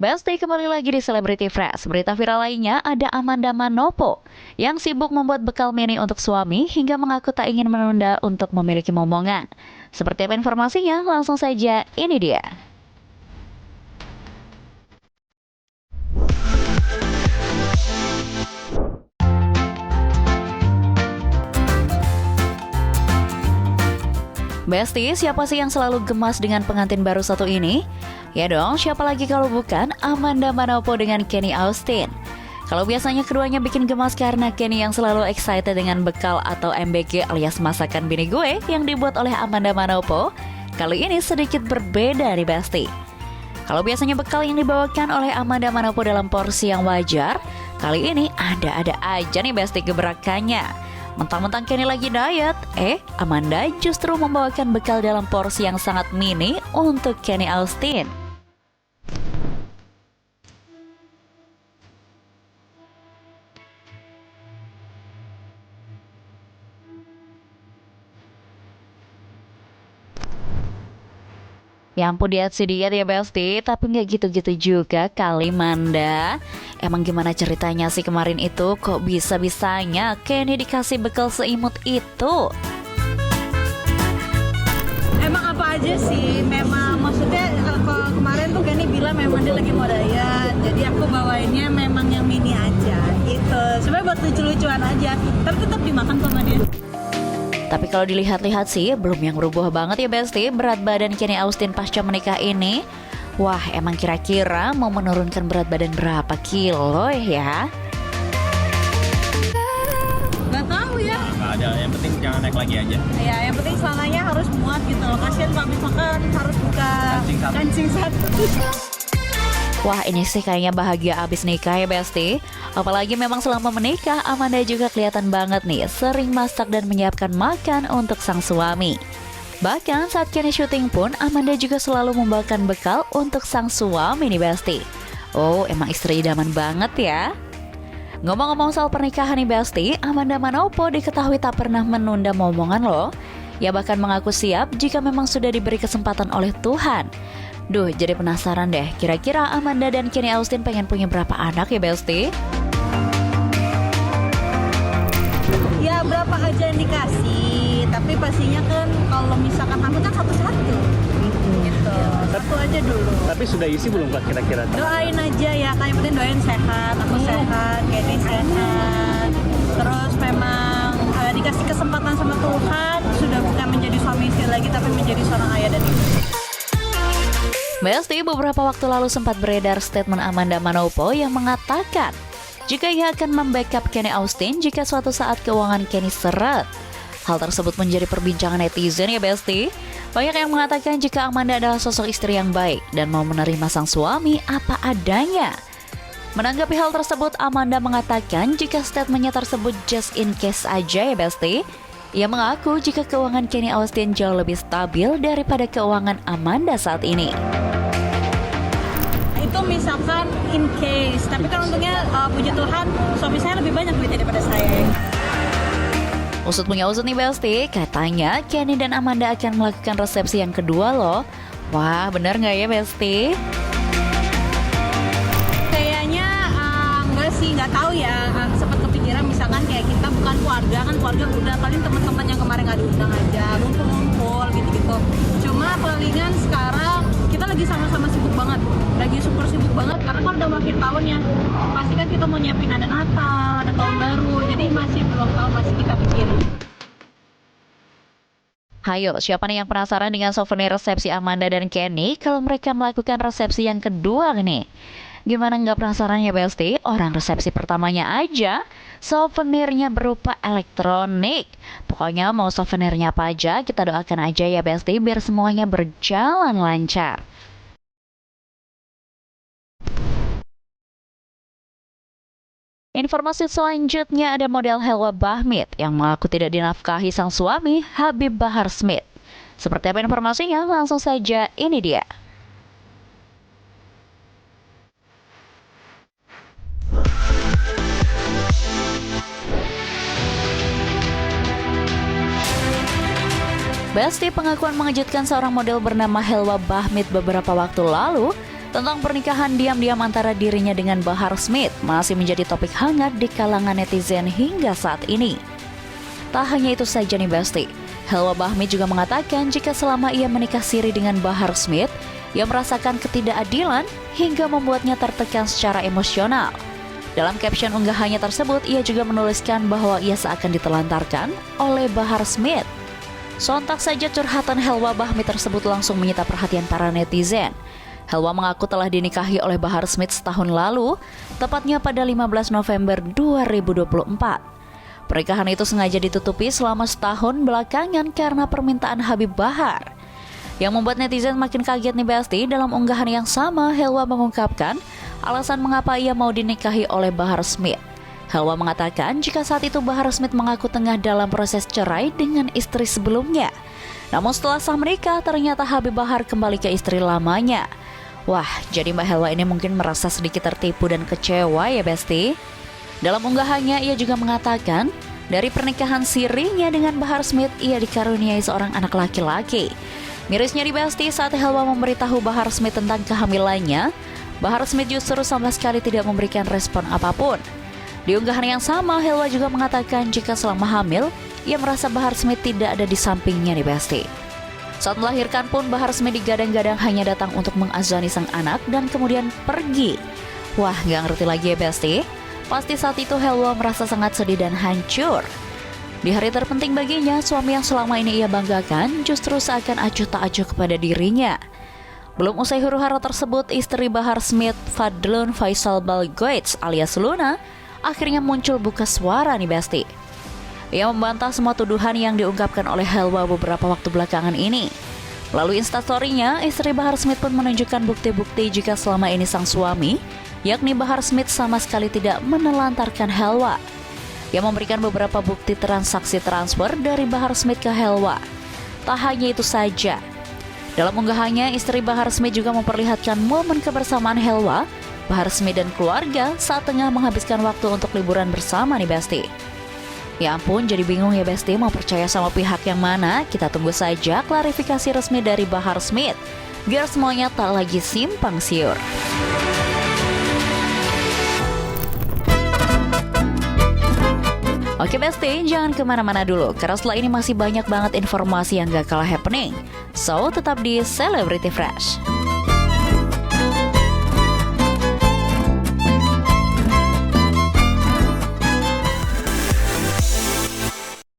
Besti kembali lagi di Celebrity Fresh. Berita viral lainnya ada Amanda Manopo yang sibuk membuat bekal mini untuk suami hingga mengaku tak ingin menunda untuk memiliki momongan. Seperti apa informasinya? Langsung saja, ini dia. Besti, siapa sih yang selalu gemas dengan pengantin baru satu ini? Ya dong, siapa lagi kalau bukan Amanda Manopo dengan Kenny Austin. Kalau biasanya keduanya bikin gemas karena Kenny yang selalu excited dengan bekal atau MBG alias masakan bini gue yang dibuat oleh Amanda Manopo, kali ini sedikit berbeda nih Besti. Kalau biasanya bekal yang dibawakan oleh Amanda Manopo dalam porsi yang wajar, kali ini ada-ada aja nih Besti gebrakannya. Mentang-mentang Kenny lagi diet, Amanda justru membawakan bekal dalam porsi yang sangat mini untuk Kenny Austin. Ya ampun, diet sih diet ya Besti, tapi nggak gitu-gitu juga kali Manda. Emang gimana ceritanya sih kemarin itu, kok bisa-bisanya Kenny dikasih bekal seimut itu? Emang apa aja sih, memang maksudnya kalau kemarin tuh Kenny bilang memang dia lagi mau diet, jadi aku bawainnya memang yang mini aja gitu, sebenarnya buat lucu-lucuan aja, tapi tetap dimakan sama dia. Tapi kalau dilihat-lihat sih, belum yang berubah banget ya Besti, berat badan Kenny Austin pasca menikah ini. Wah, emang kira-kira mau menurunkan berat badan berapa kilo ya? Gak tahu ya. Nggak ada, yang penting jangan naik lagi aja. Ya, yang penting celananya harus muat gitu loh. Kasian kalau misalkan harus buka kancing satu. Wah, ini sih kayaknya bahagia abis nikah ya Besti. Apalagi memang selama menikah, Amanda juga kelihatan banget nih sering masak dan menyiapkan makan untuk sang suami. Bahkan saat Kenny syuting pun, Amanda juga selalu membawakan bekal untuk sang suami nih Besti. Oh, emang istri idaman banget ya. Ngomong-ngomong soal pernikahan nih Besti, Amanda Manopo diketahui tak pernah menunda momongan loh. Ia bahkan mengaku siap jika memang sudah diberi kesempatan oleh Tuhan. Duh, jadi penasaran deh, kira-kira Amanda dan Kenny Austin pengen punya berapa anak ya Besti? Ya berapa aja yang dikasih, tapi pastinya kan kalau misalkan hamil kan satu-satu. Gitu. Satu aja dulu. Tapi sudah isi belum Kak kira-kira? Doain aja ya, kan yang penting doain sehat, aku sehat, Kenny sehat. Terus memang dikasih kesempatan sama Tuhan, sudah bukan menjadi suami istri lagi, tapi menjadi seorang ayah dan ibu. Besti, beberapa waktu lalu sempat beredar statement Amanda Manopo yang mengatakan jika ia akan membackup Kenny Austin jika suatu saat keuangan Kenny seret. Hal tersebut menjadi perbincangan netizen ya Besti. Banyak yang mengatakan jika Amanda adalah sosok istri yang baik dan mau menerima sang suami apa adanya. Menanggapi hal tersebut, Amanda mengatakan jika statementnya tersebut just in case aja ya Besti. Ia mengaku jika keuangan Kenny Austin jauh lebih stabil daripada keuangan Amanda saat ini. Itu misalkan in case, tapi kan untungnya puji Tuhan suami saya lebih banyak duitnya daripada saya. Usut punya usut nih Besti, katanya Kenny dan Amanda akan melakukan resepsi yang kedua loh. Wah, bener nggak ya Besti? Kayaknya enggak sih, nggak tahu ya. Sempat kepikiran misalkan kayak kita bukan keluarga, kan keluarga udah paling teman-teman yang kemarin nggak diundang aja, ngumpul-ngumpul gitu-gitu. Cuma palingan sekarang kita lagi sama-sama sibuk banget, lagi super sibuk banget karena kan udah akhir tahun ya. Pasti kan kita mau nyiapin ada Natal, ada tahun baru, jadi masih belum tahu, masih kita pikirin. Hayo, siapa nih yang penasaran dengan souvenir resepsi Amanda dan Kenny kalau mereka melakukan resepsi yang kedua nih? Gimana nggak penasaran ya Besti? Orang resepsi pertamanya aja souvenirnya berupa elektronik. Pokoknya mau souvenirnya apa aja, kita doakan aja ya Besti biar semuanya berjalan lancar. Informasi selanjutnya ada model Helwa Bahmit yang mengaku tidak dinafkahi sang suami Habib Bahar Smith. Seperti apa informasinya? Langsung saja, ini dia. Besti, pengakuan mengejutkan seorang model bernama Helwa Bahmit beberapa waktu lalu Tentang pernikahan diam-diam antara dirinya dengan Bahar Smith masih menjadi topik hangat di kalangan netizen hingga saat ini. Tak hanya itu saja nih Besti, Helwa Bahmi juga mengatakan jika selama ia menikah siri dengan Bahar Smith, ia merasakan ketidakadilan hingga membuatnya tertekan secara emosional. Dalam caption unggahannya tersebut, ia juga menuliskan bahwa ia seakan ditelantarkan oleh Bahar Smith. Sontak saja curhatan Helwa Bahmi tersebut langsung menyita perhatian para netizen. Helwa mengaku telah dinikahi oleh Bahar Smith setahun lalu, tepatnya pada 15 November 2024. Pernikahan itu sengaja ditutupi selama setahun belakangan karena permintaan Habib Bahar. Yang membuat netizen makin kaget nih Besti, dalam unggahan yang sama Helwa mengungkapkan alasan mengapa ia mau dinikahi oleh Bahar Smith. Helwa mengatakan jika saat itu Bahar Smith mengaku tengah dalam proses cerai dengan istri sebelumnya. Namun setelah sah menikah, ternyata Habib Bahar kembali ke istri lamanya. Wah, jadi Mbak Helwa ini mungkin merasa sedikit tertipu dan kecewa ya Besti. Dalam unggahannya ia juga mengatakan, dari pernikahan sirinya dengan Bahar Smith, ia dikaruniai seorang anak laki-laki. Mirisnya di Besti, saat Helwa memberitahu Bahar Smith tentang kehamilannya, Bahar Smith justru sama sekali tidak memberikan respon apapun. Di unggahan yang sama, Helwa juga mengatakan jika selama hamil, ia merasa Bahar Smith tidak ada di sampingnya nih Besti. Saat melahirkan pun Bahar Smith digadang-gadang hanya datang untuk mengazani sang anak dan kemudian pergi. Wah, gak ngerti lagi ya Besti. Pasti saat itu Helwa merasa sangat sedih dan hancur. Di hari terpenting baginya, suami yang selama ini ia banggakan justru seakan acuh tak acuh kepada dirinya. Belum usai huru-hara tersebut, istri Bahar Smith, Fadlun Faisal Balgoits alias Luna, akhirnya muncul buka suara nih Besti. Ia membantah semua tuduhan yang diungkapkan oleh Helwa beberapa waktu belakangan ini. Lalu instastory-nya, istri Bahar Smith pun menunjukkan bukti-bukti jika selama ini sang suami, yakni Bahar Smith sama sekali tidak menelantarkan Helwa. Ia memberikan beberapa bukti transaksi transfer dari Bahar Smith ke Helwa. Tak hanya itu saja. Dalam unggahannya, istri Bahar Smith juga memperlihatkan momen kebersamaan Helwa, Bahar Smith dan keluarga saat tengah menghabiskan waktu untuk liburan bersama nih Besti. Ya ampun, jadi bingung ya Besti mau percaya sama pihak yang mana? Kita tunggu saja klarifikasi resmi dari Bahar Smith, biar semuanya tak lagi simpang siur. Oke Besti, jangan kemana-mana dulu, karena setelah ini masih banyak banget informasi yang gak kalah happening. So, tetap di Celebrity Fresh.